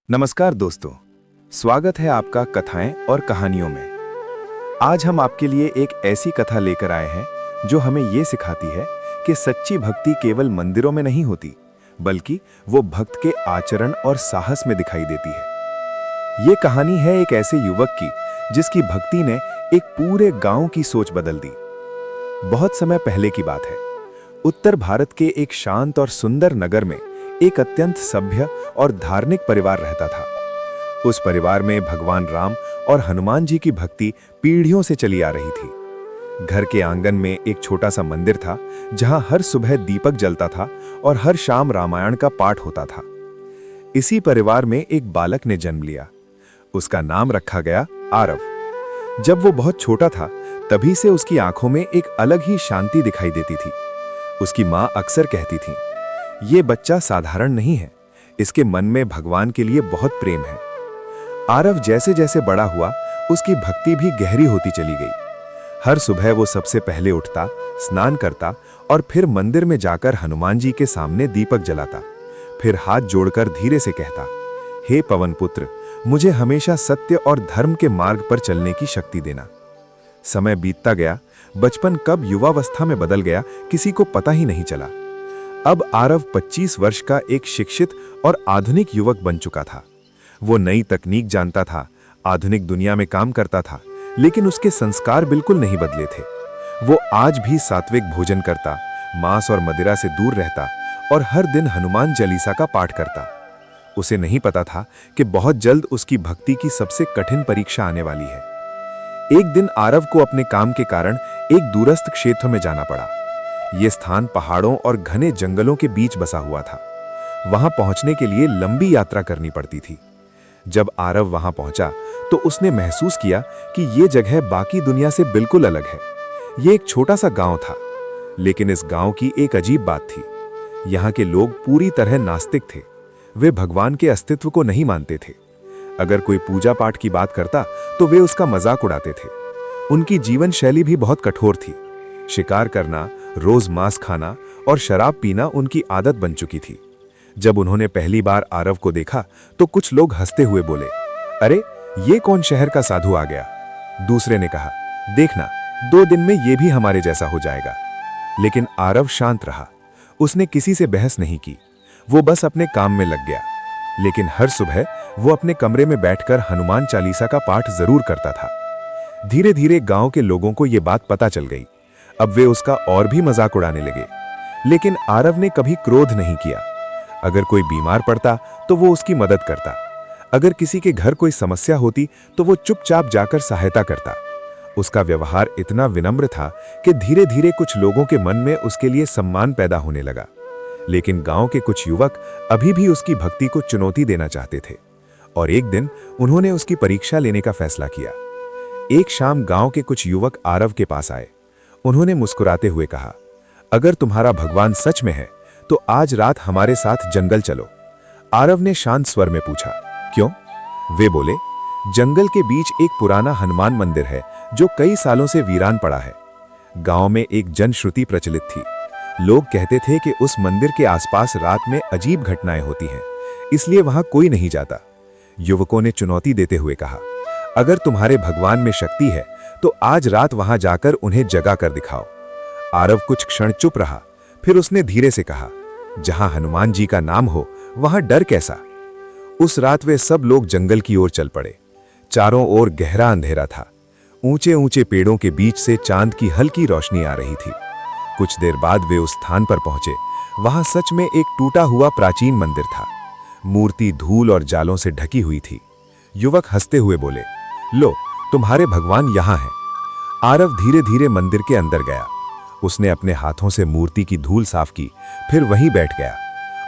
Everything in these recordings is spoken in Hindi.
नमस्कार दोस्तों, स्वागत है आपका कथाएं और कहानियों में। आज हम आपके लिए एक ऐसी कथा लेकर आए हैं जो हमें ये सिखाती है कि सच्ची भक्ति केवल मंदिरों में नहीं होती, बल्कि वो भक्त के आचरण और साहस में दिखाई देती है। ये कहानी है एक ऐसे युवक की जिसकी भक्ति ने एक पूरे गांव की सोच बदल दी। बहुत समय पहले की बात है। उत्तर भारत के एक शांत और सुंदर नगर में एक अत्यंत सभ्य और धार्मिक परिवार रहता था। उस परिवार में भगवान राम और हनुमान जी की भक्ति पीढ़ियों से चली आ रही थी। घर के आंगन में एक छोटा सा मंदिर था जहां हर सुबह दीपक जलता था और हर शाम रामायण का पाठ होता था। इसी परिवार में एक बालक ने जन्म लिया। उसका नाम रखा गया आरव। जब वो बहुत छोटा था तभी से उसकी आंखों में एक अलग ही शांति दिखाई देती थी। उसकी माँ अक्सर कहती थी, ये बच्चा साधारण नहीं है, इसके मन में भगवान के लिए बहुत प्रेम है। आरव जैसे जैसे बड़ा हुआ उसकी भक्ति भी गहरी होती चली गई। हर सुबह वो सबसे पहले उठता, स्नान करता और फिर मंदिर में जाकर हनुमान जी के सामने दीपक जलाता। फिर हाथ जोड़कर धीरे से कहता, हे पवन पुत्र, मुझे हमेशा सत्य और धर्म के मार्ग पर चलने की शक्ति देना। समय बीतता गया। बचपन कब युवावस्था में बदल गया किसी को पता ही नहीं चला। अब आरव 25 वर्ष का एक शिक्षित और आधुनिक युवक बन चुका था। वो नई तकनीक जानता था, आधुनिक दुनिया में काम करता था, लेकिन उसके संस्कार बिल्कुल नहीं बदले थे। वो आज भी सात्विक भोजन करता, मांस और मदिरा से दूर रहता और हर दिन हनुमान चालीसा का पाठ करता। उसे नहीं पता था कि बहुत जल्द उसकी भक्ति की सबसे कठिन परीक्षा आने वाली है। एक दिन आरव को अपने काम के कारण एक दूरस्थ क्षेत्र में जाना पड़ा। यह स्थान पहाड़ों और घने जंगलों के बीच बसा हुआ था। वहां पहुंचने के लिए लंबी यात्रा करनी पड़ती थी। जब आरव वहां पहुंचा तो उसने महसूस किया कि यह जगह बाकी दुनिया से बिल्कुल अलग है। यह एक छोटा सा गांव था, लेकिन इस गांव की एक अजीब बात थी। यहां के लोग पूरी तरह नास्तिक थे। वे भगवान के अस्तित्व को नहीं मानते थे। अगर कोई पूजा पाठ की बात करता तो वे उसका मजाक उड़ाते थे। उनकी जीवन शैली भी बहुत कठोर थी। शिकार करना, रोज मांस खाना और शराब पीना उनकी आदत बन चुकी थी। जब उन्होंने पहली बार आरव को देखा तो कुछ लोग हंसते हुए बोले, अरे ये कौन शहर का साधु आ गया। दूसरे ने कहा, देखना 2 दिन में ये भी हमारे जैसा हो जाएगा। लेकिन आरव शांत रहा। उसने किसी से बहस नहीं की। वो बस अपने काम में लग गया। लेकिन हर सुबह वो अपने कमरे में बैठकर हनुमान चालीसा का पाठ जरूर करता था। धीरे धीरे गांव के लोगों को यह बात पता चल गई। अब वे उसका और भी मजाक उड़ाने लगे। लेकिन आरव ने कभी क्रोध नहीं किया। अगर कोई बीमार पड़ता तो वो उसकी मदद करता। अगर किसी के घर कोई समस्या होती तो वो चुपचाप जाकर सहायता करता। उसका व्यवहार इतना विनम्र था कि धीरे धीरे कुछ लोगों के मन में उसके लिए सम्मान पैदा होने लगा। लेकिन गांव के कुछ युवक अभी भी उसकी भक्ति को चुनौती देना चाहते थे और एक दिन उन्होंने उसकी परीक्षा लेने का फैसला किया। एक शाम गांव के कुछ युवक आरव के पास आए। उन्होंने मुस्कुराते हुए कहा, अगर तुम्हारा भगवान सच में है तो आज रात हमारे साथ जंगल चलो। आरव ने शांत स्वर में पूछा, क्यों? वे बोले, जंगल के बीच एक पुराना हनुमान मंदिर है जो कई सालों से वीरान पड़ा है। गांव में एक जनश्रुति प्रचलित थी। लोग कहते थे कि उस मंदिर के आसपास रात में अजीब घटनाएं होती हैं, इसलिए वहां कोई नहीं जाता। युवकों ने चुनौती देते हुए कहा, अगर तुम्हारे भगवान में शक्ति है तो आज रात वहां जाकर उन्हें जगा कर दिखाओ। आरव कुछ क्षण चुप रहा। फिर उसने धीरे से कहा, जहां हनुमान जी का नाम हो वहां डर कैसा। उस रात वे सब लोग जंगल की ओर चल पड़े। चारों ओर गहरा अंधेरा था। ऊंचे ऊंचे पेड़ों के बीच से चांद की हल्की रोशनी आ रही थी। कुछ देर बाद वे उस स्थान पर पहुंचे। वहां सच में एक टूटा हुआ प्राचीन मंदिर था। मूर्ति धूल और जालों से ढकी हुई थी। युवक हंसते हुए बोले, लो, तुम्हारे भगवान यहां हैं। आरव धीरे धीरे मंदिर के अंदर गया। उसने अपने हाथों से मूर्ति की धूल साफ की, फिर वहीं बैठ गया।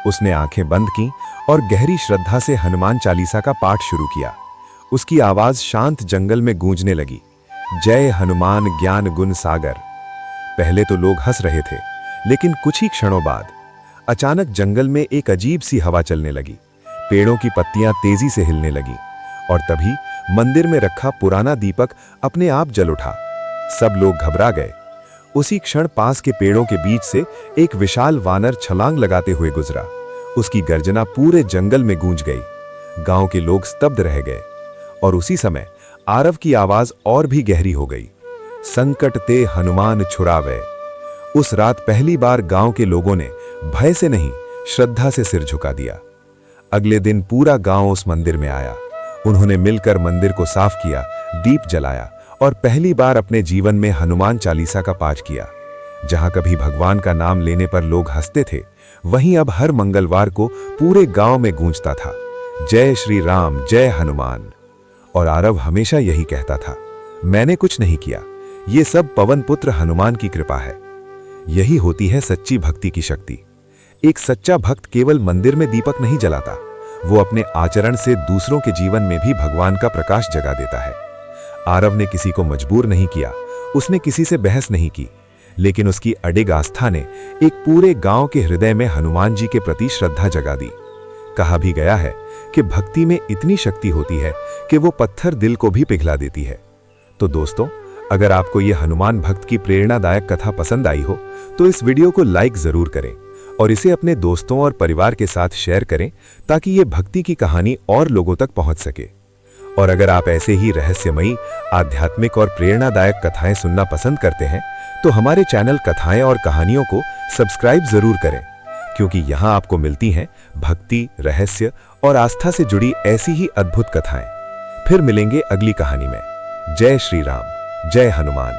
उसने आंखें बंद की और गहरी श्रद्धा से हनुमान चालीसा का पाठ शुरू किया। उसकी आवाज शांत जंगल में गूंजने लगी, जय हनुमान ज्ञान गुण सागर। पहले तो लोग हंस रहे थे, लेकिन कुछ ही क्षणों बाद अचानक जंगल में एक अजीब सी हवा चलने लगी। पेड़ों की पत्तियां तेजी से हिलने लगी और तभी मंदिर में रखा पुराना दीपक अपने आप जल उठा। सब लोग घबरा गए। उसी क्षण पास के पेड़ों के बीच से एक विशाल वानर छलांग लगाते हुए गुजरा। उसकी गर्जना पूरे जंगल में गूंज गई। गांव के लोग स्तब्ध रह गए और उसी समय आरव की आवाज और भी गहरी हो गई। संकट ते हनुमान छुड़ावे। उस रात पहली बार गांव के लोगों ने भय से नहीं, श्रद्धा से सिर झुका दिया। अगले दिन पूरा गांव उस मंदिर में आया। उन्होंने मिलकर मंदिर को साफ किया, दीप जलाया और पहली बार अपने जीवन में हनुमान चालीसा का पाठ किया। जहां कभी भगवान का नाम लेने पर लोग हंसते थे, वहीं अब हर मंगलवार को पूरे गांव में गूंजता था, जय श्री राम, जय हनुमान। और आरव हमेशा यही कहता था, मैंने कुछ नहीं किया, ये सब पवन पुत्र हनुमान की कृपा है। यही होती है सच्ची भक्ति की शक्ति। एक सच्चा भक्त केवल मंदिर में दीपक नहीं जलाता, वो अपने आचरण से दूसरों के जीवन में भी भगवान का प्रकाश जगा देता है। आरव ने किसी को मजबूर नहीं किया, उसने किसी से बहस नहीं की, लेकिन उसकी अडिग आस्था ने एक पूरे गांव के हृदय में हनुमान जी के प्रति श्रद्धा जगा दी। कहा भी गया है कि भक्ति में इतनी शक्ति होती है कि वो पत्थर दिल को भी पिघला देती है। तो दोस्तों, अगर आपको ये हनुमान भक्त की प्रेरणादायक कथा पसंद आई हो तो इस वीडियो को लाइक जरूर करें और इसे अपने दोस्तों और परिवार के साथ शेयर करें ताकि ये भक्ति की कहानी और लोगों तक पहुंच सके। और अगर आप ऐसे ही रहस्यमयी, आध्यात्मिक और प्रेरणादायक कथाएं सुनना पसंद करते हैं तो हमारे चैनल कथाएं और कहानियों को सब्सक्राइब जरूर करें, क्योंकि यहां आपको मिलती हैं भक्ति, रहस्य और आस्था से जुड़ी ऐसी ही अद्भुत कथाएं। फिर मिलेंगे अगली कहानी में। जय श्री राम, जय हनुमान।